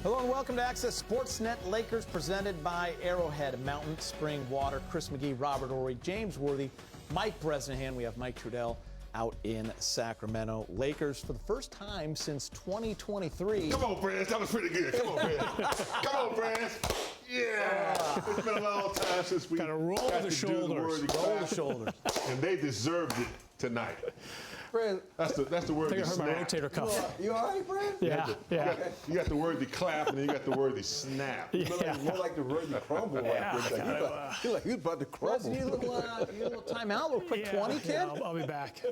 Hello and welcome to Access Sportsnet. Lakers presented by Arrowhead Mountain Spring Water. Chris McGee, Robert Horry, James Worthy, Mike Bresnahan. We have Mike Trudell out in Sacramento. Lakers for the first time since 2023. Come on, Brans. That was pretty good. Come on, Brans. Come on, Brans. Yeah. It's been a long time since we got to roll the shoulders. Roll the shoulders. And they deserved it tonight. Brand, that's the word. I think I heard my rotator cuff. You all right, Brand? Yeah. You got the word the clap, and then you got the word the snap. More like the word the crumble. You're like you about to crumble. You need a little timeout, a little quick 20, kid. Yeah, I'll be back.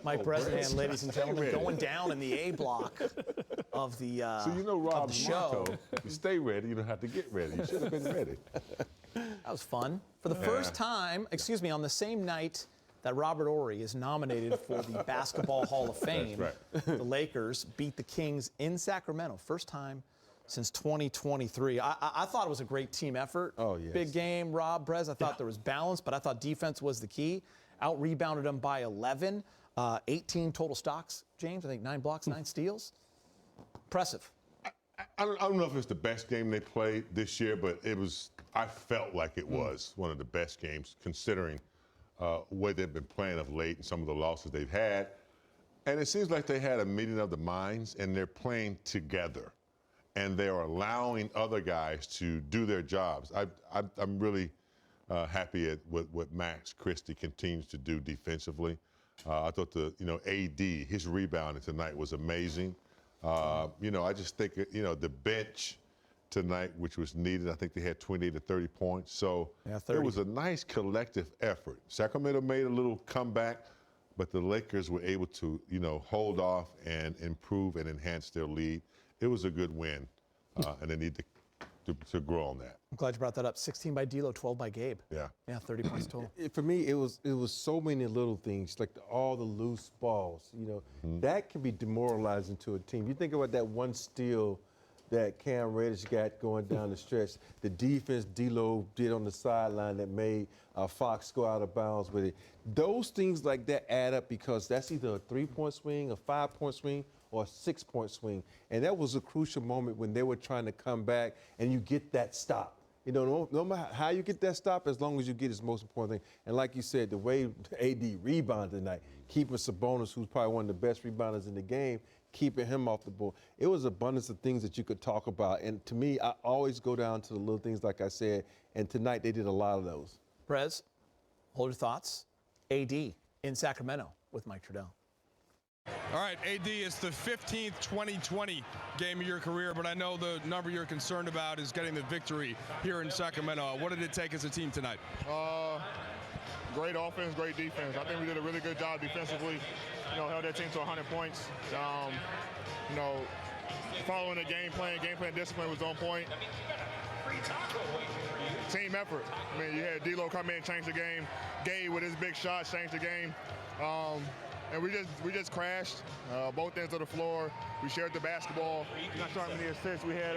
Mike Bresnahan, ladies and gentlemen, going down in the A block of the So you know Rob's show. motto, you stay ready, you don't have to get ready. You should have been ready. That was fun. For the first time, on the same night that Robert Horry is nominated for the Basketball Hall of Fame, That's right. the Lakers beat the Kings in Sacramento. First time since 2023. I thought it was a great team effort. Oh, yes. Big game, Rob, Brez. I thought there was balance, but I thought defense was the key. Out-rebounded them by 11. 18 total stocks, James. I think 9 blocks, 9 steals. Impressive. I don't know if it's the best game they played this year, but I felt like it was one of the best games considering where they've been playing of late and some of the losses they've had. And it seems like they had a meeting of the minds, and they're playing together. And they're allowing other guys to do their jobs. I'm really happy at what Max Christie continues to do defensively. I thought AD, his rebounding tonight was amazing. I just think, the bench tonight, which was needed. I think they had 28 to 30 points. So it was a nice collective effort. Sacramento made a little comeback, but the Lakers were able to, hold off and improve and enhance their lead. It was a good win, and they need to grow on that. I'm glad you brought that up. 16 by D'Lo, 12 by Gabe. Yeah. Yeah, 30 points total. For me, it was so many little things, like all the loose balls. That can be demoralizing to a team. You think about that one steal that Cam Reddish got going down the stretch. The defense D'Lo did on the sideline that made Fox go out of bounds with it. Those things like that add up because that's either a 3-point swing, a 5-point swing, or a 6-point swing. And that was a crucial moment when they were trying to come back and you get that stop. No matter how you get that stop, as long as you get is the most important thing. And like you said, the way AD rebounded tonight, keeping Sabonis, who's probably one of the best rebounders in the game, keeping him off the board. It was abundance of things that you could talk about. And to me, I always go down to the little things, like I said. And tonight they did a lot of those. Brez, hold your thoughts. AD in Sacramento with Mike Trudell. All right, AD, it's the 15th 2020 game of your career, but I know the number you're concerned about is getting the victory here in Sacramento. What did it take as a team tonight? Great offense, great defense. I think we did a really good job defensively. Held that team to 100 points. Following the game plan discipline was on point. Team effort. You had D'Lo come in, change the game. Gabe with his big shot changed the game. And we just crashed both ends of the floor. We shared the basketball. Not sure how many assists. We had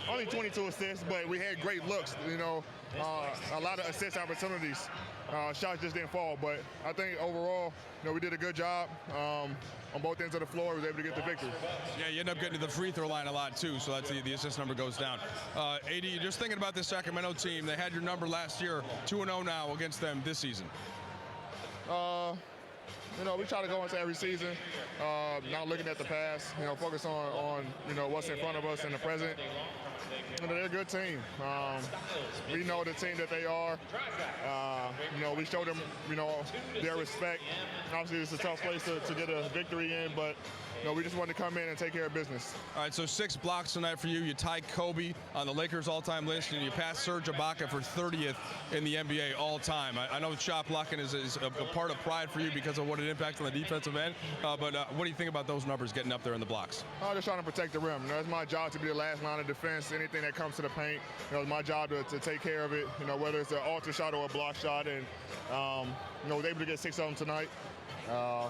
only 22 assists, but we had great looks. A lot of assist opportunities. Shots just didn't fall. But I think overall, we did a good job on both ends of the floor. We was able to get the victory. Yeah, you end up getting to the free throw line a lot too, so that's the assist number goes down. AD, just thinking about this Sacramento team, they had your number last year, 2-0 now against them this season. We try to go into every season, not looking at the past, focus on what's in front of us in the present. They're a good team. We know the team that they are. We show them, their respect. Obviously, it's a tough place to get a victory in, but we just wanted to come in and take care of business. All right, so 6 blocks tonight for you. You tied Kobe on the Lakers all-time list, and you passed Serge Ibaka for 30th in the NBA all-time. I know shot blocking is a part of pride for you because of what it impacts on the defensive end, but what do you think about those numbers getting up there in the blocks? Just trying to protect the rim. It's my job to be the last line of defense. Anything that comes to the paint, it's my job to take care of it, whether it's an alter shot or a block shot, and was able to get 6 of them tonight. I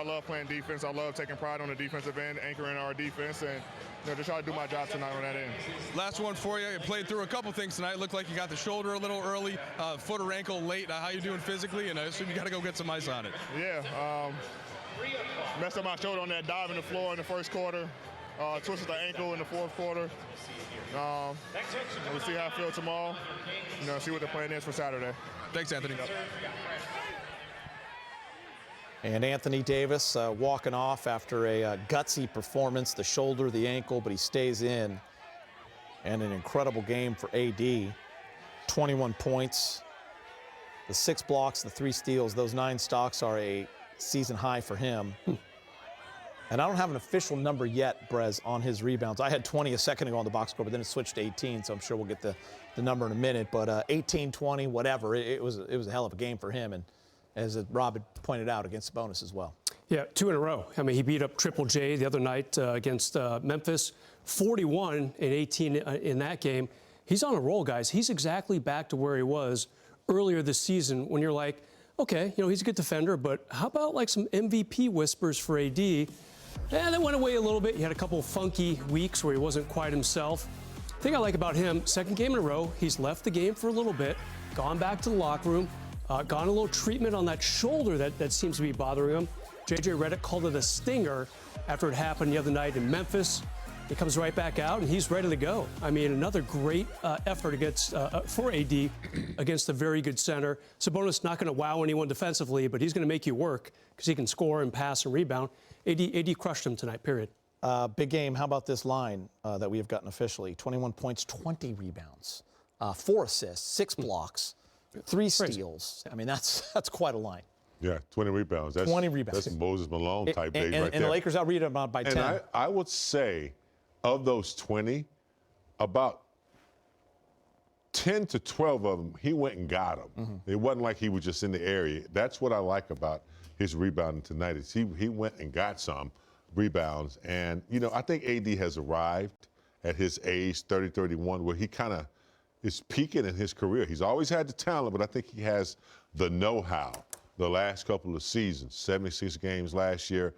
love playing defense. I love taking pride on the defensive end, anchoring our defense, and just try to do my job tonight on that end. Last one for you. You played through a couple things tonight. It looked like you got the shoulder a little early, foot or ankle late. How you doing physically? And I assume you got to go get some ice on it. Yeah. Messed up my shoulder on that dive in the floor in the first quarter. twisted the ankle in the fourth quarter. We'll see how I feel tomorrow. See what the plan is for Saturday. Thanks, Anthony. And Anthony Davis walking off after a gutsy performance, the shoulder, the ankle, but he stays in. And an incredible game for AD. 21 points, the 6 blocks, the 3 steals. Those 9 stocks are a season high for him. And I don't have an official number yet, Brez, on his rebounds. I had 20 a second ago on the box score, but then it switched to 18, so I'm sure we'll get the number in a minute. But 18, 20, whatever, it was a hell of a game for him. And as Rob had pointed out, against Sabonis as well. Yeah, 2 in a row. I mean, he beat up Triple J the other night against Memphis, 41 and 18 in that game. He's on a roll, guys. He's exactly back to where he was earlier this season when you're like, okay, he's a good defender, but how about like some MVP whispers for AD? And that went away a little bit. He had a couple funky weeks where he wasn't quite himself. The thing I like about him, second game in a row, he's left the game for a little bit, gone back to the locker room, gotten a little treatment on that shoulder that seems to be bothering him. J.J. Redick called it a stinger after it happened the other night in Memphis. He comes right back out, and he's ready to go. I mean, another great effort for AD against a very good center. Sabonis not going to wow anyone defensively, but he's going to make you work because he can score and pass and rebound. AD crushed him tonight, period. Big game. How about this line that we have gotten officially? 21 points, 20 rebounds, 4 assists, 6 blocks, 3 steals. I mean, that's quite a line. Yeah, 20 rebounds. That's 20 rebounds. That's Moses Malone type days right there. And the Lakers outrate him by 10. And I would say, of those 20, about 10 to 12 of them, he went and got them. Mm-hmm. It wasn't like he was just in the area. That's what I like about his rebounding tonight is he went and got some rebounds. And, I think AD has arrived at his age, 30, 31, where he kind of is peaking in his career. He's always had the talent, but I think he has the know-how. The last couple of seasons, 76 games last year.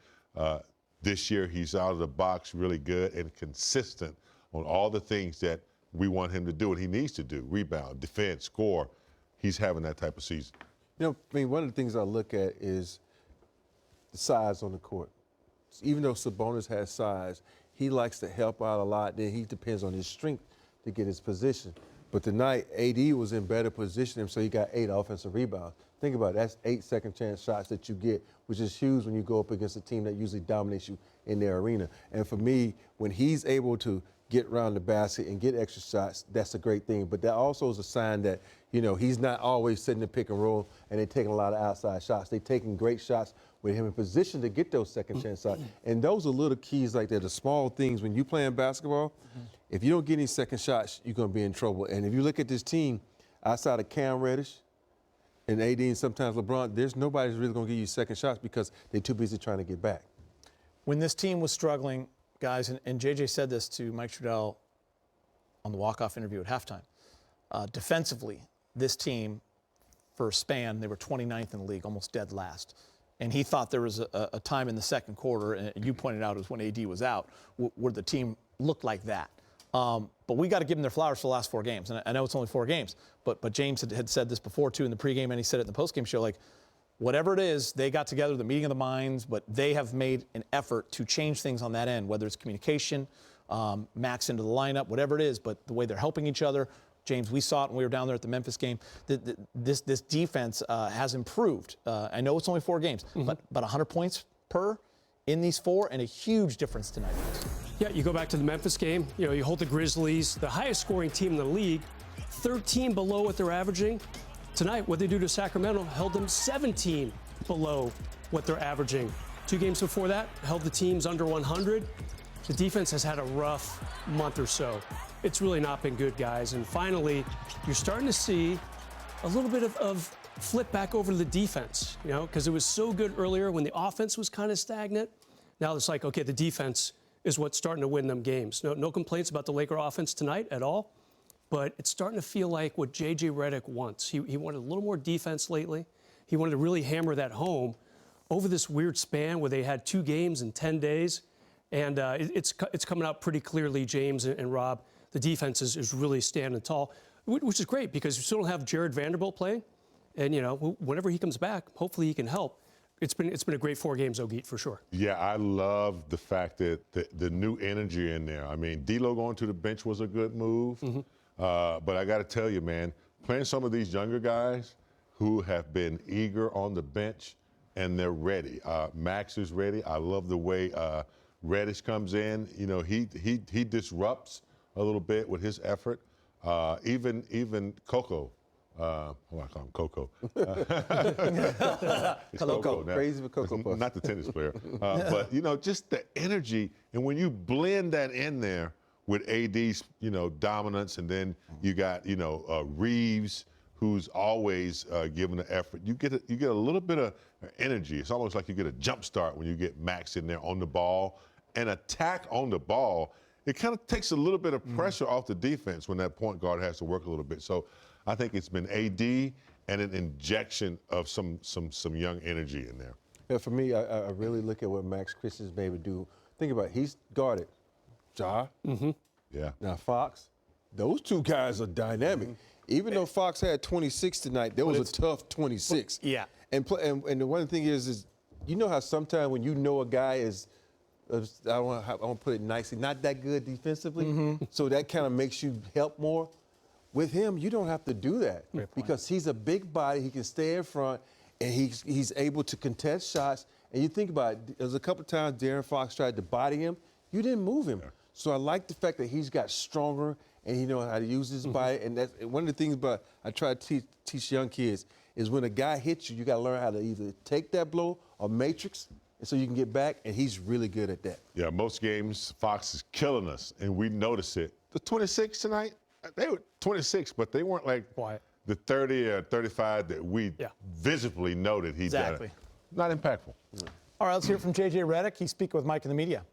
This year, he's out of the box really good and consistent on all the things that we want him to do and he needs to do, rebound, defend, score. He's having that type of season. One of the things I look at is the size on the court. Even though Sabonis has size, he likes to help out a lot. Then he depends on his strength to get his position. But tonight, AD was in better position, so he got 8 offensive rebounds. Think about it, that's 8 second chance shots that you get, which is huge when you go up against a team that usually dominates you in their arena. And for me, when he's able to get around the basket and get extra shots, that's a great thing. But that also is a sign that, he's not always sitting in the pick and roll and they're taking a lot of outside shots. They're taking great shots with him in position to get those second chance shots. And those are little keys like that, the small things. When you playing basketball, if you don't get any second shots, you're going to be in trouble. And if you look at this team, outside of Cam Reddish and AD and sometimes LeBron, there's nobody who's really going to give you second shots because they're too busy trying to get back. When this team was struggling, guys, and JJ said this to Mike Trudell on the walk-off interview at halftime, defensively, this team, for a span, they were 29th in the league, almost dead last. And he thought there was a time in the second quarter, and you pointed out it was when AD was out, where the team looked like that. But we got to give them their flowers for the last 4 games. And I know it's only 4 games, but James had said this before, too, in the pregame, and he said it in the postgame show, like, whatever it is, they got together, the meeting of the minds, but they have made an effort to change things on that end, whether it's communication, Max into the lineup, whatever it is, but the way they're helping each other. James, we saw it when we were down there at the Memphis game. This defense has improved. I know it's only 4 games, but 100 points per in these 4, and a huge difference tonight. Yeah, you go back to the Memphis game, you hold the Grizzlies, the highest scoring team in the league, 13 below what they're averaging. Tonight, what they do to Sacramento held them 17 below what they're averaging. 2 games before that, held the teams under 100. The defense has had a rough month or so. It's really not been good, guys. And finally, you're starting to see a little bit of flip back over to the defense, because it was so good earlier when the offense was kind of stagnant. Now it's like, okay, the defense is what's starting to win them games. No complaints about the Laker offense tonight at all, but it's starting to feel like what J.J. Redick wants. He wanted a little more defense lately. He wanted to really hammer that home over this weird span where they had 2 games in 10 days. And it's coming out pretty clearly, James and Rob. The defense is really standing tall, which is great because you still don't have Jared Vanderbilt playing. And, whenever he comes back, hopefully he can help. It's been a great 4 games, Ogeet, for sure. Yeah, I love the fact that the new energy in there. I mean, D'Lo going to the bench was a good move. But I got to tell you, man, playing some of these younger guys who have been eager on the bench and they're ready. Max is ready. I love the way Reddish comes in. You know, he disrupts a little bit with his effort. Even Coco. I call him Coco. It's Coco now. Crazy for Coco Puff. Not the tennis player. But, you know, just the energy. And when you blend that in there with AD's, you know, dominance, and then you got, you know, Reeves, who's always giving the effort, you get a little bit of energy. It's almost like you get a jump start when you get Max in there on the ball. And attack on the ball, it kind of takes a little bit of pressure off the defense when that point guard has to work a little bit. So I think it's been AD and an injection of some young energy in there. Yeah, for me, I really look at what Max Christian's been able to do. Think about it. He's guarded Ja. Yeah. Now Fox. Those two guys are dynamic. Even though Fox had 26 tonight, there was a tough 26. Yeah. And the one thing is you know how sometimes when you know a guy is, I want to put it nicely, not that good defensively, so that kind of makes you help more. With him, you don't have to do that because he's a big body. He can stay in front, and he's able to contest shots. And you think about it, there's a couple times De'Aaron Fox tried to body him. You didn't move him. So I like the fact that he's got stronger and he knows how to use his body. And that's one of the things about I try to teach young kids is when a guy hits you, you got to learn how to either take that blow or matrix, and so you can get back. And he's really good at that. Yeah, most games Fox is killing us, and we notice it. The 26 tonight, they were 26, but they weren't like the 30 or 35 that we visibly noted he Exactly. did. Not impactful. All right, let's hear from J.J. Redick. He's speaking with Mike in the media.